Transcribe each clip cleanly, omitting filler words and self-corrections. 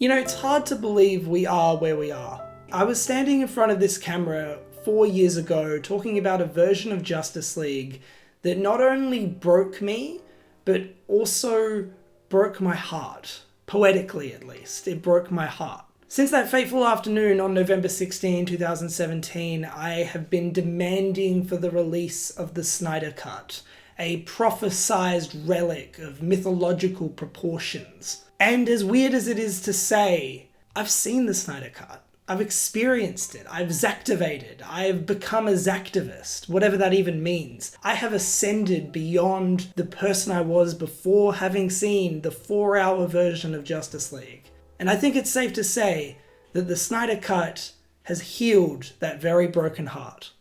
You know, it's hard to believe we are where we are. I was standing in front of this camera 4 years ago talking about a version of Josstice League that not only broke me, but also broke my heart. Poetically, at least. It broke my heart. Since that fateful afternoon on November 16, 2017, I have been demanding for the release of the Snyder Cut, a prophesized relic of mythological proportions. And as weird as it is to say, I've seen the Snyder Cut. I've experienced it. I've Zacktivated. I've become a Zacktivist, whatever that even means. I have ascended beyond the person I was before having seen the 4-hour version of Josstice League. And I think it's safe to say that the Snyder Cut has healed that very broken heart.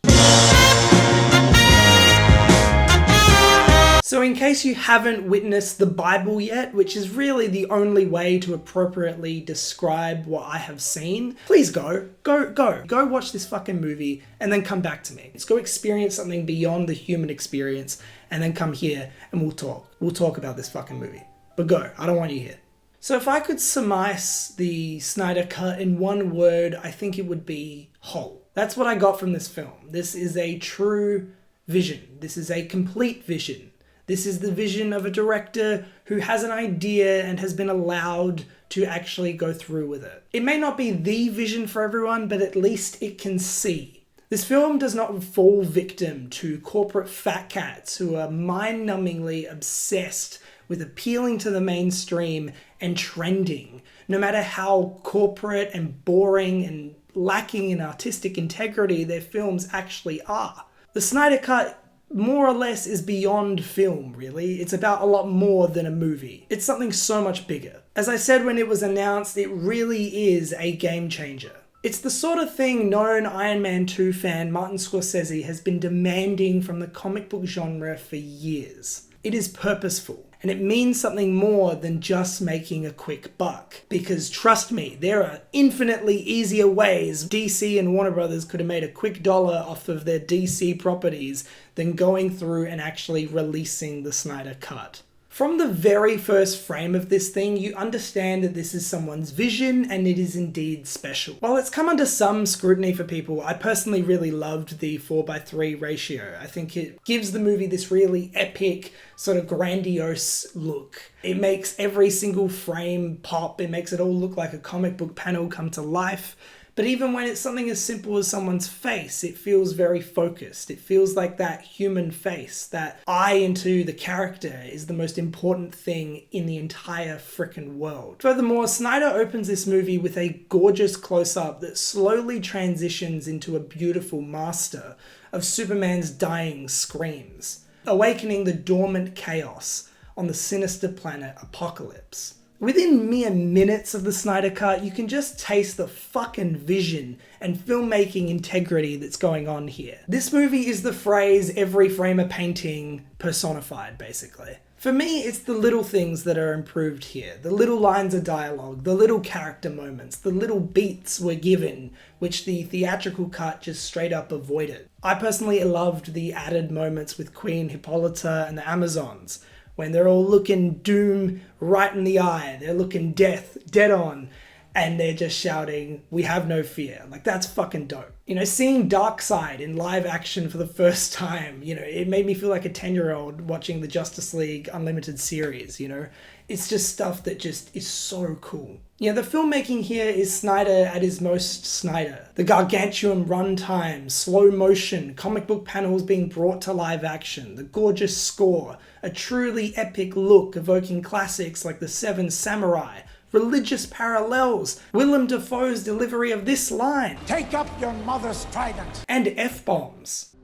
So in case you haven't witnessed the Bible yet, which is really the only way to appropriately describe what I have seen, please go watch this fucking movie and then come back to me. Let's go experience something beyond the human experience and then come here and we'll talk. We'll talk about this fucking movie. But go, I don't want you here. So if I could surmise the Snyder Cut in one word, I think it would be whole. That's what I got from this film. This is a true vision. This is a complete vision. This is the vision of a director who has an idea and has been allowed to actually go through with it. It may not be the vision for everyone, but at least it can see. This film does not fall victim to corporate fat cats who are mind-numbingly obsessed with appealing to the mainstream and trending, no matter how corporate and boring and lacking in artistic integrity their films actually are. The Snyder Cut more or less is beyond film, really. It's about a lot more than a movie. It's something so much bigger. As I said when it was announced, it really is a game changer. It's the sort of thing known Iron Man 2 fan Martin Scorsese has been demanding from the comic book genre for years. It is purposeful. And it means something more than just making a quick buck. Because trust me, there are infinitely easier ways DC and Warner Brothers could have made a quick dollar off of their DC properties than going through and actually releasing the Snyder Cut. From the very first frame of this thing, you understand that this is someone's vision and it is indeed special. While it's come under some scrutiny for people, I personally really loved the 4:3 ratio. I think it gives the movie this really epic, sort of grandiose look. It makes every single frame pop, it makes it all look like a comic book panel come to life. But even when it's something as simple as someone's face, it feels very focused. It feels like that human face, that eye into the character is the most important thing in the entire frickin' world. Furthermore, Snyder opens this movie with a gorgeous close-up that slowly transitions into a beautiful master of Superman's dying screams, awakening the dormant chaos on the sinister planet Apocalypse. Within mere minutes of the Snyder Cut, you can just taste the fucking vision and filmmaking integrity that's going on here. This movie is the phrase every frame a painting personified, basically. For me, it's the little things that are improved here. The little lines of dialogue, the little character moments, the little beats we're given, which the theatrical cut just straight up avoided. I personally loved the added moments with Queen Hippolyta and the Amazons, when they're all looking doom right in the eye, they're looking death dead on, and they're just shouting, "We have no fear." Like, that's fucking dope. You know, seeing Darkseid in live action for the first time, you know, it made me feel like a 10-year-old watching the Josstice League Unlimited series, you know? It's just stuff that just is so cool. Yeah, the filmmaking here is Snyder at his most Snyder. The gargantuan runtime, slow motion, comic book panels being brought to live action, the gorgeous score, a truly epic look evoking classics like The Seven Samurai, religious parallels, Willem Dafoe's delivery of this line, "Take up your mother's trident," and F-bombs.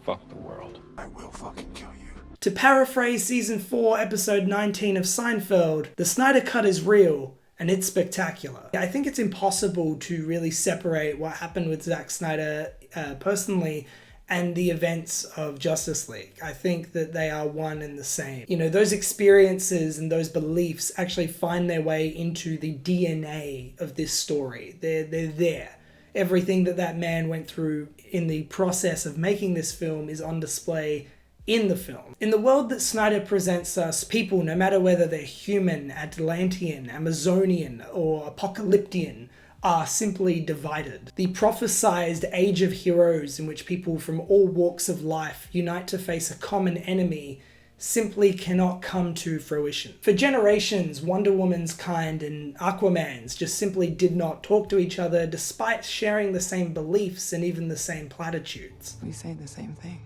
Fuck the world. I will fucking kill you. To paraphrase season 4, episode 19 of Seinfeld, the Snyder Cut is real, and it's spectacular. I think it's impossible to really separate what happened with Zack Snyder personally and the events of Josstice League. I think that they are one and the same. You know, those experiences and those beliefs actually find their way into the DNA of this story. They're there. Everything that man went through in the process of making this film is on display in the film. In the world that Snyder presents us, people, no matter whether they're human, Atlantean, Amazonian, or apocalyptian, are simply divided. The prophesized age of heroes in which people from all walks of life unite to face a common enemy simply cannot come to fruition. For generations, Wonder Woman's kind and Aquaman's just simply did not talk to each other despite sharing the same beliefs and even the same platitudes. We say the same thing.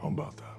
How about that?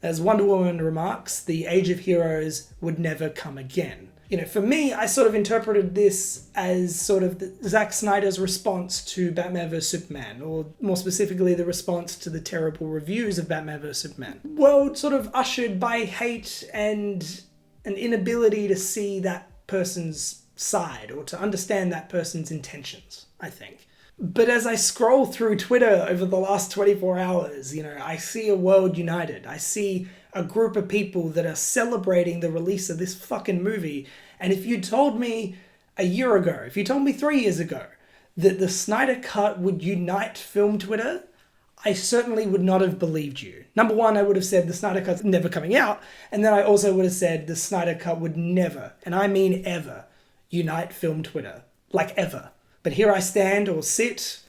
As Wonder Woman remarks, the age of heroes would never come again. You know, for me, I sort of interpreted this as sort of Zack Snyder's response to Batman vs Superman, or more specifically, the response to the terrible reviews of Batman vs Superman. World sort of ushered by hate and an inability to see that person's side or to understand that person's intentions, I think. But as I scroll through Twitter over the last 24 hours, you know, I see a world united. I see a group of people that are celebrating the release of this fucking movie. And if you told me a year ago, if you told me 3 years ago that the Snyder Cut would unite film Twitter, I certainly would not have believed you. Number one, I would have said the Snyder Cut's never coming out. And then I also would have said the Snyder Cut would never, and I mean ever, unite film Twitter. Like ever. But here I stand or sit,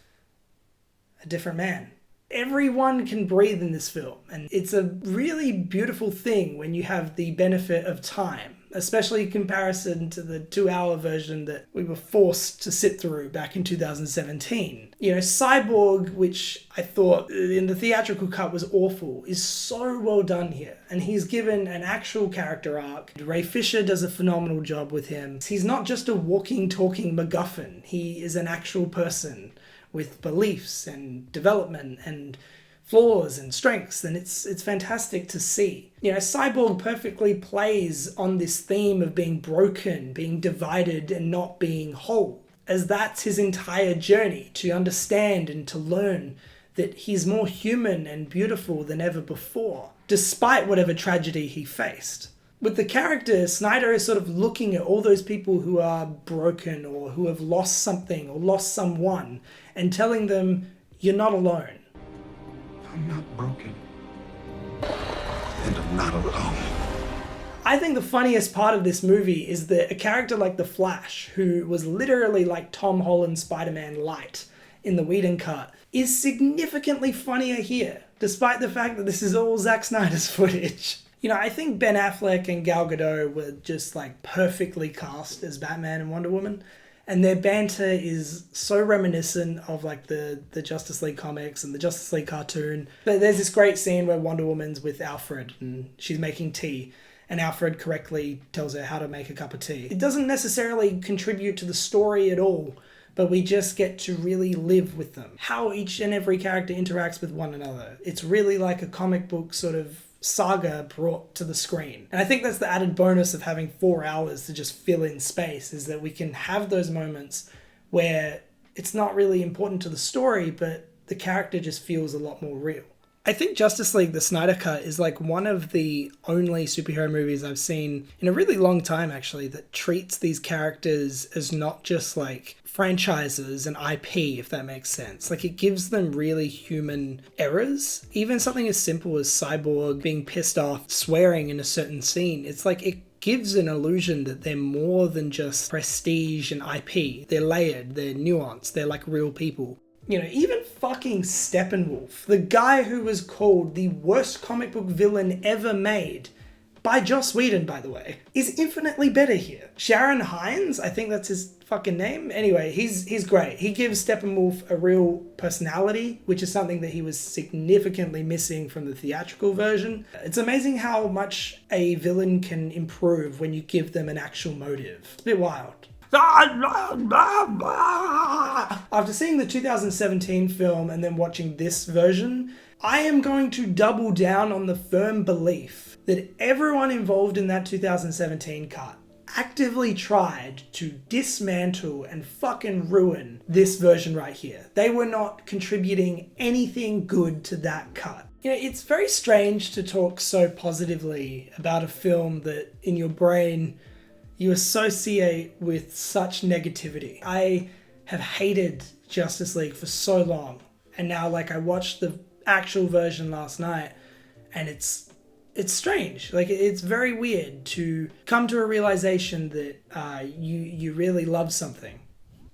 a different man. Everyone can breathe in this film, and it's a really beautiful thing when you have the benefit of time, especially in comparison to the 2-hour version that we were forced to sit through back in 2017. You know, Cyborg, which I thought in the theatrical cut was awful, is so well done here, and he's given an actual character arc. Ray Fisher does a phenomenal job with him. He's not just a walking, talking MacGuffin. He is an actual person with beliefs and development and flaws and strengths, and it's fantastic to see. You know, Cyborg perfectly plays on this theme of being broken, being divided, and not being whole, as that's his entire journey, to understand and to learn that he's more human and beautiful than ever before, despite whatever tragedy he faced. With the character, Snyder is sort of looking at all those people who are broken or who have lost something or lost someone and telling them, you're not alone. I'm not broken. And I'm not alone. I think the funniest part of this movie is that a character like The Flash, who was literally like Tom Holland's Spider-Man light in the Whedon cut, is significantly funnier here, despite the fact that this is all Zack Snyder's footage. You know, I think Ben Affleck and Gal Gadot were just like perfectly cast as Batman and Wonder Woman. And their banter is so reminiscent of like the Josstice League comics and the Josstice League cartoon. But there's this great scene where Wonder Woman's with Alfred and she's making tea. And Alfred correctly tells her how to make a cup of tea. It doesn't necessarily contribute to the story at all, but we just get to really live with them. How each and every character interacts with one another. It's really like a comic book sort of saga brought to the screen. And I think that's the added bonus of having 4 hours to just fill in space, is that we can have those moments where it's not really important to the story, but the character just feels a lot more real. I think Josstice League, the Snyder Cut, is like one of the only superhero movies I've seen in a really long time, actually, that treats these characters as not just like franchises and IP, if that makes sense. Like, it gives them really human errors. Even something as simple as Cyborg being pissed off, swearing in a certain scene, it's like it gives an illusion that they're more than just prestige and IP. They're layered, they're nuanced, they're like real people. You know, even fucking Steppenwolf, the guy who was called the worst comic book villain ever made, by Joss Whedon, by the way, is infinitely better here. Sharon Hines, I think that's his fucking name. Anyway, he's great. He gives Steppenwolf a real personality, which is something that he was significantly missing from the theatrical version. It's amazing how much a villain can improve when you give them an actual motive. It's a bit wild. After seeing the 2017 film and then watching this version, I am going to double down on the firm belief that everyone involved in that 2017 cut actively tried to dismantle and fucking ruin this version right here. They were not contributing anything good to that cut. You know, it's very strange to talk so positively about a film that in your brain you associate with such negativity. I have hated Josstice League for so long, and now like I watch the actual version last night, and it's strange. Like, it's very weird to come to a realization that you really love something.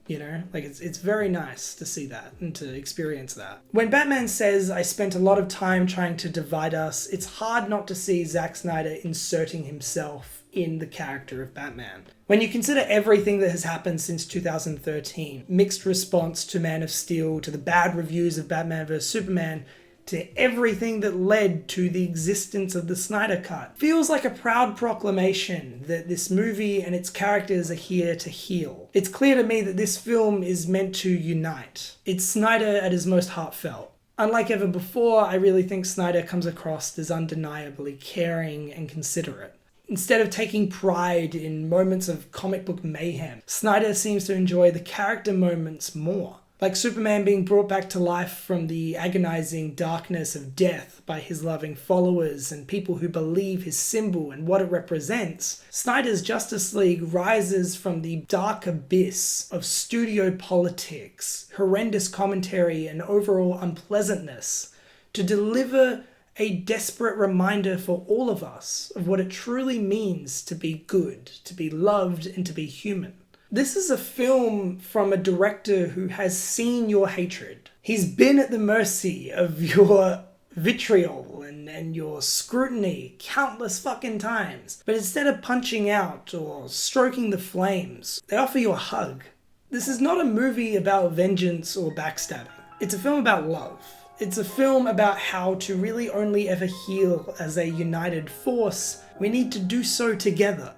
You know, like it's very nice to see that and to experience that. When Batman says, "I spent a lot of time trying to divide us," it's hard not to see Zack Snyder inserting himself in the character of Batman. When you consider everything that has happened since 2013, mixed response to Man of Steel, to the bad reviews of Batman vs Superman, to everything that led to the existence of the Snyder Cut, feels like a proud proclamation that this movie and its characters are here to heal. It's clear to me that this film is meant to unite. It's Snyder at his most heartfelt. Unlike ever before, I really think Snyder comes across as undeniably caring and considerate. Instead of taking pride in moments of comic book mayhem, Snyder seems to enjoy the character moments more. Like Superman being brought back to life from the agonizing darkness of death by his loving followers and people who believe his symbol and what it represents, Snyder's Josstice League rises from the dark abyss of studio politics, horrendous commentary, and overall unpleasantness to deliver a desperate reminder for all of us of what it truly means to be good, to be loved, and to be human. This is a film from a director who has seen your hatred. He's been at the mercy of your vitriol and your scrutiny countless fucking times. But instead of punching out or stroking the flames, they offer you a hug. This is not a movie about vengeance or backstabbing. It's a film about love. It's a film about how to really only ever heal as a united force. We need to do so together.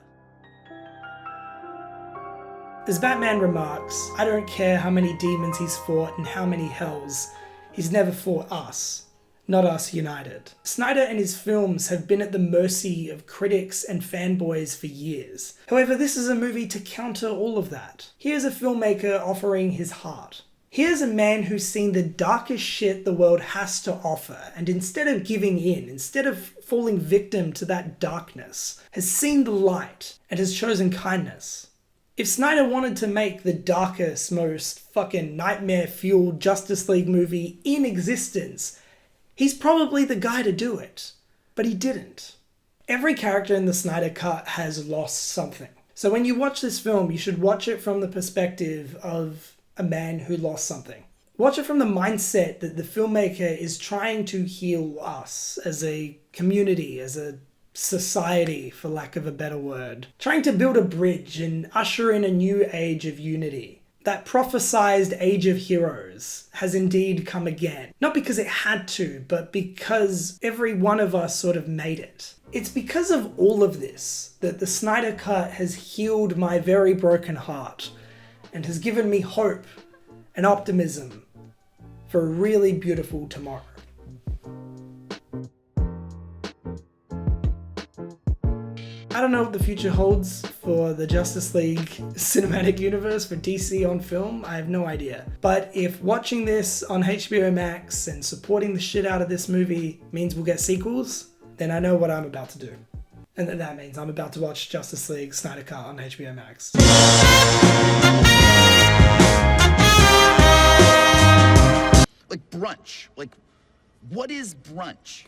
As Batman remarks, "I don't care how many demons he's fought and how many hells, he's never fought us, not us united." Snyder and his films have been at the mercy of critics and fanboys for years. However, this is a movie to counter all of that. Here's a filmmaker offering his heart. Here's a man who's seen the darkest shit the world has to offer, and instead of giving in, instead of falling victim to that darkness, has seen the light and has chosen kindness. If Snyder wanted to make the darkest, most fucking nightmare-fueled Josstice League movie in existence, he's probably the guy to do it. But he didn't. Every character in the Snyder Cut has lost something. So when you watch this film, you should watch it from the perspective of a man who lost something. Watch it from the mindset that the filmmaker is trying to heal us as a community, as a society, for lack of a better word. Trying to build a bridge and usher in a new age of unity. That prophesized age of heroes has indeed come again. Not because it had to, but because every one of us sort of made it. It's because of all of this that the Snyder Cut has healed my very broken heart and has given me hope and optimism for a really beautiful tomorrow. I don't know what the future holds for the Josstice League cinematic universe for DC on film. I have no idea. But if watching this on HBO Max and supporting the shit out of this movie means we'll get sequels, then I know what I'm about to do. And that means I'm about to watch Josstice League Snyder Cut on HBO Max. Like brunch. Like, what is brunch?